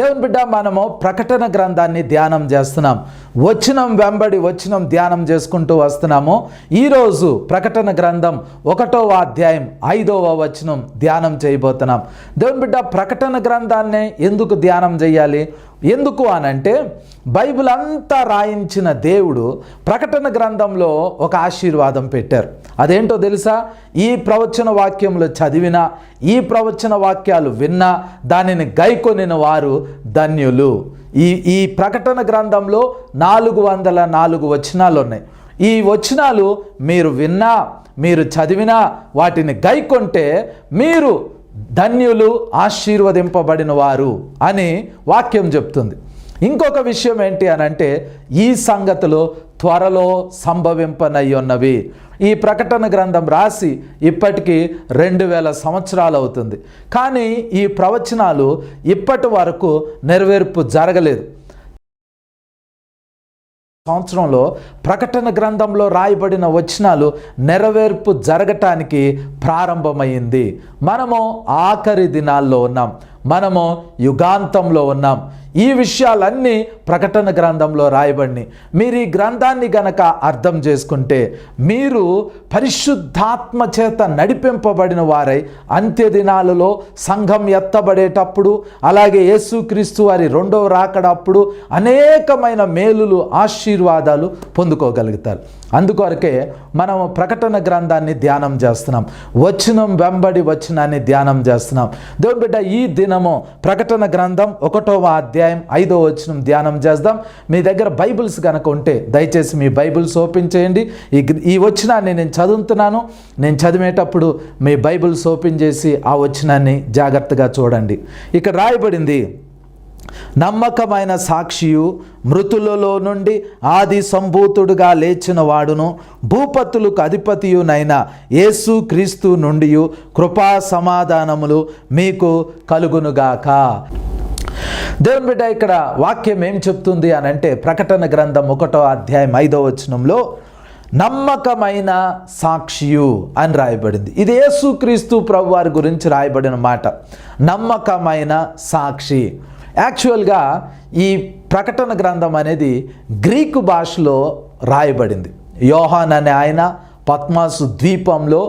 దేవుని బిడ్డ, మనము ప్రకటన గ్రంథాన్ని ధ్యానం చేస్తున్నాం. వచనం వెంబడి వచనం ధ్యానం చేసుకుంటూ వస్తున్నాము. ఈరోజు ప్రకటన గ్రంథం 1వ అధ్యాయం 5వ వచనం ధ్యానం చేయబోతున్నాం. దేవుని బిడ్డ, ప్రకటన గ్రంథాన్ని ఎందుకు ధ్యానం చేయాలి? ఎందుకు అనంటే, బైబిల్ అంతా రాయించిన దేవుడు ప్రకటన గ్రంథంలో ఒక ఆశీర్వాదం పెట్టారు. అదేంటో తెలుసా? ఈ ప్రవచన వాక్యములు చదివినా, ఈ ప్రవచన వాక్యాలు విన్నా, దానిని గైకొనిన వారు ధన్యులు. ఈ ప్రకటన గ్రంథంలో 404 వచనాలు ఉన్నాయి. ఈ వచనాలు మీరు విన్నా, మీరు చదివినా, వాటిని గైకొంటే మీరు ధన్యులు, ఆశీర్వదింపబడిన వారు అని వాక్యం చెప్తుంది. ఇంకొక విషయం ఏంటి అనంటే, ఈ సంగతులు త్వరలో సంభవింపనయ్యున్నవి. ఈ ప్రకటన గ్రంథం రాసి ఇప్పటికీ 2000 సంవత్సరాలు అవుతుంది. కానీ ఈ ప్రవచనాలు ఇప్పటి వరకు నెరవేర్పు జరగలేదు. సంవత్సరంలో ప్రకటన గ్రంథంలో రాయబడిన వచనాలు నెరవేర్పు జరగటానికి ప్రారంభమైంది. మనము ఆఖరి దినాల్లో ఉన్నాం, మనము యుగాంతంలో ఉన్నాం. ఈ విషయాలన్నీ ప్రకటన గ్రంథంలో రాయబడినాయి. మీరు ఈ గ్రంథాన్ని గనక అర్థం చేసుకుంటే, మీరు పరిశుద్ధాత్మ చేత నడిపింపబడిన వారై అంత్య దినాలలో సంఘం ఎత్తబడేటప్పుడు, అలాగే యేసుక్రీస్తు వారి 2వ రాకడప్పుడు అనేకమైన మేలులు, ఆశీర్వాదాలు పొందుకోగలుగుతారు. అందుకొరకే మనం ప్రకటన గ్రంథాన్ని ధ్యానం చేస్తున్నాం. వచనం వెంబడి వచనాన్ని ధ్యానం చేస్తున్నాం. దేవుని బిడ్డ, ఈ దినము ప్రకటన గ్రంథం 1వ అధ్యాయం 5వ వచనం ధ్యానం చేద్దాం. మీ దగ్గర బైబిల్స్ కనుక ఉంటే దయచేసి మీ బైబిల్స్ ఓపెన్ చేయండి. ఈ వచనాన్ని నేను చదువుతున్నాను. నేను చదివేటప్పుడు మీ బైబిల్స్ ఓపెన్ చేసి ఆ వచనాన్ని జాగ్రత్తగా చూడండి. ఇక్కడ రాయబడింది, నమ్మకమైన సాక్షియు, మృతులలో నుండి ఆది సంభూతుడుగా లేచిన వాడును, భూపతులకు అధిపతియునైన యేసు క్రీస్తు నుండి కృపా సమాధానములు మీకు కలుగునుగాక. దేవుని బిడ్డ, ఇక్కడ వాక్యం ఏం చెప్తుంది అనంటే, ప్రకటన గ్రంథం 1వ అధ్యాయం 5వ వచనంలో నమ్మకమైన సాక్షియు అని రాయబడింది. ఇది యేసుక్రీస్తు ప్రభు వారి గురించి రాయబడిన మాట. నమ్మకమైన సాక్షి. యాక్చువల్గా ఈ ప్రకటన గ్రంథం అనేది గ్రీకు భాషలో రాయబడింది. యోహాన్ అనే ఆయన పద్మాసు ద్వీపంలో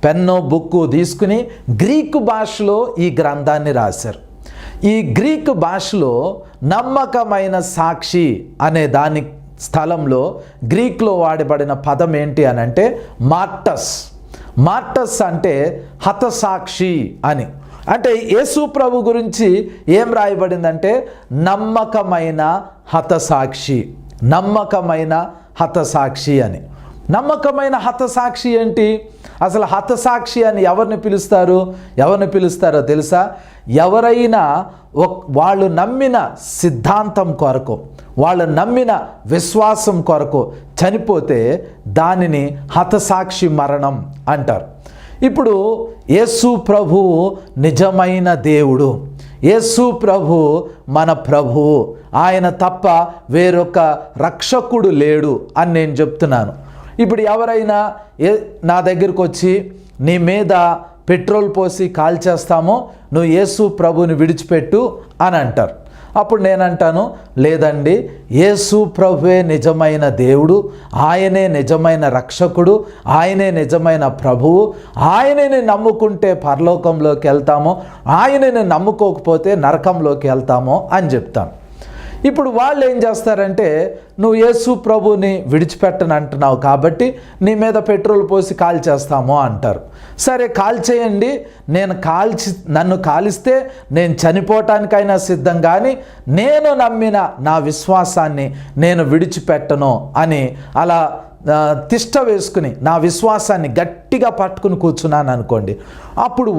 పెన్ను బుక్కు తీసుకుని గ్రీకు భాషలో ఈ గ్రంథాన్ని రాశారు. ఈ గ్రీకు భాషలో నమ్మకమైన సాక్షి అనే దాని స్థలంలో గ్రీక్లో వాడబడిన పదం ఏంటి అనంటే మార్టస్. మార్టస్ అంటే హతసాక్షి అని. అంటే యేసు ప్రభు గురించి ఏం రాయబడిందంటే నమ్మకమైన హతసాక్షి, నమ్మకమైన హతసాక్షి అని. నమ్మకమైన హతసాక్షి ఏంటి? అసలు హతసాక్షి అని ఎవరిని పిలుస్తారో తెలుసా? ఎవరైనా వాళ్ళు నమ్మిన సిద్ధాంతం కొరకు, వాళ్ళు నమ్మిన విశ్వాసం కొరకు చనిపోతే దానిని హతసాక్షి మరణం అంటారు. ఇప్పుడు యేసు ప్రభువు నిజమైన దేవుడు, యేసు ప్రభు మన ప్రభువు, ఆయన తప్ప వేరొక రక్షకుడు లేడు అని నేను చెప్తున్నాను. ఇప్పుడు ఎవరైనా నా దగ్గరికి వచ్చి నీ మీద పెట్రోల్ పోసి కాల్చేస్తామో నువ్వు యేసు ప్రభుని విడిచిపెట్టు అని అంటారు. అప్పుడు నేనంటాను, లేదండి, యేసు ప్రభువే నిజమైన దేవుడు, ఆయనే నిజమైన రక్షకుడు, ఆయనే నిజమైన ప్రభువు. ఆయనని నమ్ముకుంటే పరలోకంలోకి వెళ్తామో, ఆయనని నమ్ముకోకపోతే నరకంలోకి వెళ్తామో అని చెప్తాను. ఇప్పుడు వాళ్ళు ఏం చేస్తారంటే, నువ్వు యేసు ప్రభుని విడిచిపెట్టను అంటున్నావు కాబట్టి నీ మీద పెట్రోల్ పోసి కాల్చేస్తాము అంటారు. సరే, కాల్చేయండి, నన్ను కాలిస్తే నేను చనిపోవటానికైనా సిద్ధం, కానీ నేను నమ్మిన నా విశ్వాసాన్ని నేను విడిచిపెట్టను అని అలా తిష్ట వేసుకుని నా విశ్వాసాన్ని గట్టిగా పట్టుకుని కూర్చున్నాను అనుకోండి. అప్పుడు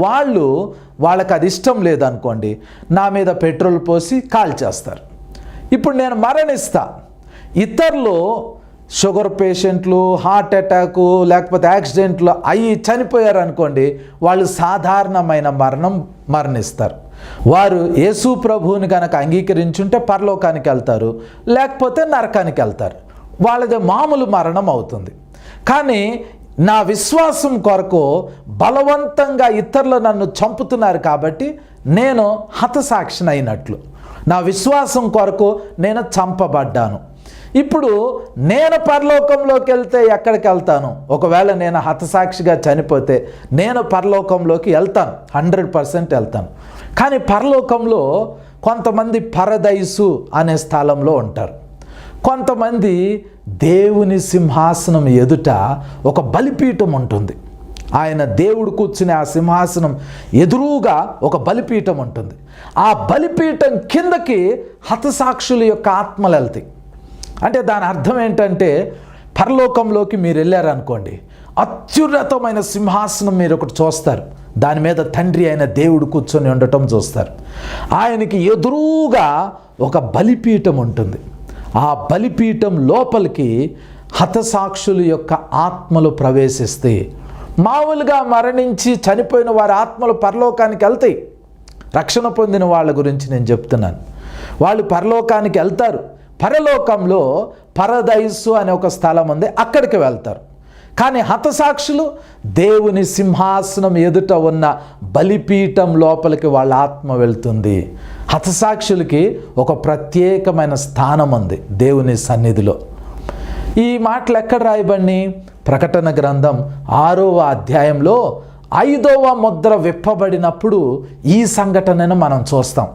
వాళ్ళకి అది ఇష్టం లేదనుకోండి, నా మీద పెట్రోల్ పోసి కాల్చేస్తారు. ఇప్పుడు నేను మరణిస్తా. ఇతరులు షుగర్ పేషెంట్లు, హార్ట్ అటాకు, లేకపోతే యాక్సిడెంట్లు అయ్యి చనిపోయారు అనుకోండి, వాళ్ళు సాధారణమైన మరణిస్తారు. వారు యేసు ప్రభువుని కనుక అంగీకరించుంటే పరలోకానికి వెళ్తారు, లేకపోతే నరకానికి వెళ్తారు. వాళ్ళది మామూలు మరణం అవుతుంది. కానీ నా విశ్వాసం కొరకు బలవంతంగా ఇతరులు నన్ను చంపుతున్నారు కాబట్టి నేను హతసాక్షిని అయినట్లు. నా విశ్వాసం కొరకు నేను చంపబడ్డాను. ఇప్పుడు నేను పరలోకంలోకి వెళ్తే ఎక్కడికి వెళ్తాను? ఒకవేళ నేను హతసాక్షిగా చనిపోతే నేను పరలోకంలోకి వెళ్తాను, 100% వెళ్తాను. కానీ పరలోకంలో కొంతమంది పరదైసు అనే స్థలంలో ఉంటారు. కొంతమంది దేవుని సింహాసనం ఎదుట ఒక బలిపీఠం ఉంటుంది. ఆయన దేవుడు కూర్చునే ఆ సింహాసనం ఎదురుగా ఒక బలిపీఠం ఉంటుంది. ఆ బలిపీఠం కిందకి హతసాక్షుల యొక్క ఆత్మలు వెళ్తాయి. అంటే దాని అర్థం ఏంటంటే, పరలోకంలోకి మీరు వెళ్ళారనుకోండి, అత్యున్నతమైన సింహాసనం మీరు ఒకటి చూస్తారు. దాని మీద తండ్రి అయిన దేవుడు కూర్చొని ఉండటం చూస్తారు. ఆయనకి ఎదురుగా ఒక బలిపీఠం ఉంటుంది. ఆ బలిపీఠం లోపలికి హతసాక్షుల యొక్క ఆత్మలు ప్రవేశిస్తే, మామూలుగా మరణించి చనిపోయిన వారి ఆత్మలు పరలోకానికి వెళ్తాయి. రక్షణ పొందిన వాళ్ళ గురించి నేను చెప్తున్నాను. వాళ్ళు పరలోకానికి వెళ్తారు. పరలోకంలో పరదైసు అనే ఒక స్థలం ఉంది, అక్కడికి వెళ్తారు. కానీ హతసాక్షులు దేవుని సింహాసనం ఎదుట ఉన్న బలిపీఠం లోపలికి వాళ్ళ ఆత్మ వెళ్తుంది. హతసాక్షులకి ఒక ప్రత్యేకమైన స్థానం ఉంది దేవుని సన్నిధిలో. ఈ మాటలు ఎక్కడ రాయబడి? ప్రకటన గ్రంథం 6వ అధ్యాయంలో 5వ ముద్ర విప్పబడినప్పుడు ఈ సంఘటనను మనం చూస్తాం.